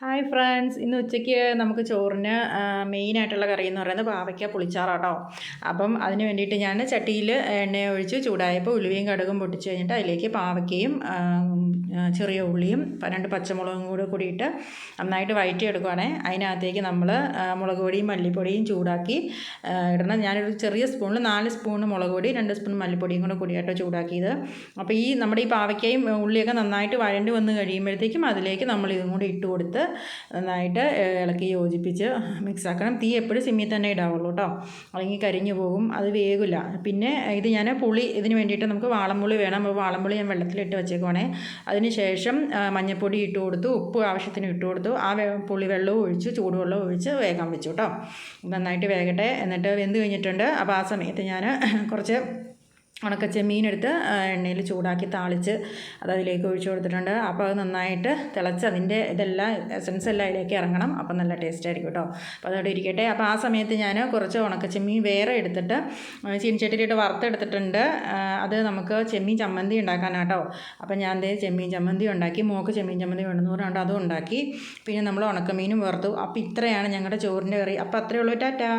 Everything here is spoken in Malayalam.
ഹായ് ഫ്രണ്ട്സ്, ഇന്ന് ഉച്ചയ്ക്ക് നമുക്ക് ചോറിന് മെയിനായിട്ടുള്ള കറി എന്ന് പറയുന്നത് പാവയ്ക്ക പുളിച്ചാറാട്ടോ. അപ്പം അതിന് വേണ്ടിയിട്ട് ഞാൻ ചട്ടിയിൽ എണ്ണ ഒഴിച്ച് ചൂടായപ്പോൾ ഉലുവയും കടുകും പൊട്ടിച്ച് കഴിഞ്ഞിട്ട് അതിലേക്ക് പാവയ്ക്കയും ചെറിയ ഉള്ളിയും 2 പച്ചമുളകും കൂടിയിട്ട് നന്നായിട്ട് വഴറ്റിയെടുക്കുകയാണേ. അതിനകത്തേക്ക് നമ്മൾ മുളക് പൊടിയും മല്ലിപ്പൊടിയും ചൂടാക്കി ഇടണം. ഞാനൊരു ചെറിയ സ്പൂണിൽ 4 സ്പൂൺ മുളക് പൊടി 2 സ്പൂൺ മല്ലിപ്പൊടിയും കൂടിയായിട്ട് ചൂടാക്കിയത്. അപ്പോൾ നമ്മുടെ ഈ പാവയ്ക്കയും ഉള്ളിയൊക്കെ നന്നായിട്ട് വഴണ്ട് വന്ന് കഴിയുമ്പോഴത്തേക്കും അതിലേക്ക് നമ്മൾ ഇതും കൂടി ഇട്ട് കൊടുത്ത് നന്നായിട്ട് ഇളക്കി യോജിപ്പിച്ച് മിക്സാക്കണം. തീ എപ്പോഴും സിമ്മിൽ തന്നെ ഇടാവുള്ളൂ കേട്ടോ, അല്ലെങ്കിൽ കരിഞ്ഞു പോകും, അത് വേകില്ല. പിന്നെ ഇത് ഞാൻ പുളി ഇതിന് വേണ്ടിയിട്ട് നമുക്ക് വാളംപുളി വേണം. അപ്പോൾ വാളംപുളി ഞാൻ വെള്ളത്തിലിട്ട് വെച്ചേക്കുവാണേ. അതിന് ശേഷം മഞ്ഞൾപ്പൊടി ഇട്ട് കൊടുത്തു, ഉപ്പ് ആവശ്യത്തിന് ഇട്ട് കൊടുത്തു. ആ പുളി വെള്ളവും ഒഴിച്ച് ചൂടുവെള്ളം ഒഴിച്ച് വേഗം വെച്ചു കേട്ടോ. നന്നായിട്ട് വേകട്ടെ. എന്നിട്ട് വെന്ത് കഴിഞ്ഞിട്ടുണ്ട്. അപ്പോൾ ആ സമയത്ത് ഞാൻ കുറച്ച് ഉണക്കച്ചെമ്മീനെടുത്ത് എണ്ണയിൽ ചൂടാക്കി താളിച്ച് അതിലേക്ക് ഒഴിച്ചു കൊടുത്തിട്ടുണ്ട്. അപ്പോൾ അത് നന്നായിട്ട് തിളച്ച് അതിൻ്റെ എസൻസ് എല്ലാം അതിലേക്ക് ഇറങ്ങണം. അപ്പോൾ നല്ല ടേസ്റ്റ് ആയിരിക്കും കേട്ടോ. അപ്പോൾ അതവിടെ ഇരിക്കട്ടെ. അപ്പോൾ ആ സമയത്ത് ഞാൻ കുറച്ച് ഉണക്കച്ചെമ്മീൻ വേറെ എടുത്തിട്ട് ചീനിച്ചട്ടിയിലിട്ട് വറുത്തെടുത്തിട്ടുണ്ട്. അത് നമുക്ക് ചെമ്മീൻ ചമ്മന്തി ഉണ്ടാക്കാനാട്ടോ. അപ്പോൾ ഞാൻ ചെമ്മീൻ ചമ്മന്തി ഉണ്ടാക്കി. മോൾക്ക് ചെമ്മീൻ ചമ്മന്തി വേണമെന്ന് പറഞ്ഞുകൊണ്ട് അതും ഉണ്ടാക്കി. പിന്നെ നമ്മൾ ഉണക്കമീനും വറുത്തു. അപ്പോൾ ഇത്രയാണ് ഞങ്ങളുടെ ചോറിൻ്റെ കറി. അപ്പോൾ അത്രയേ ഉള്ളൂ. ടാറ്റാ.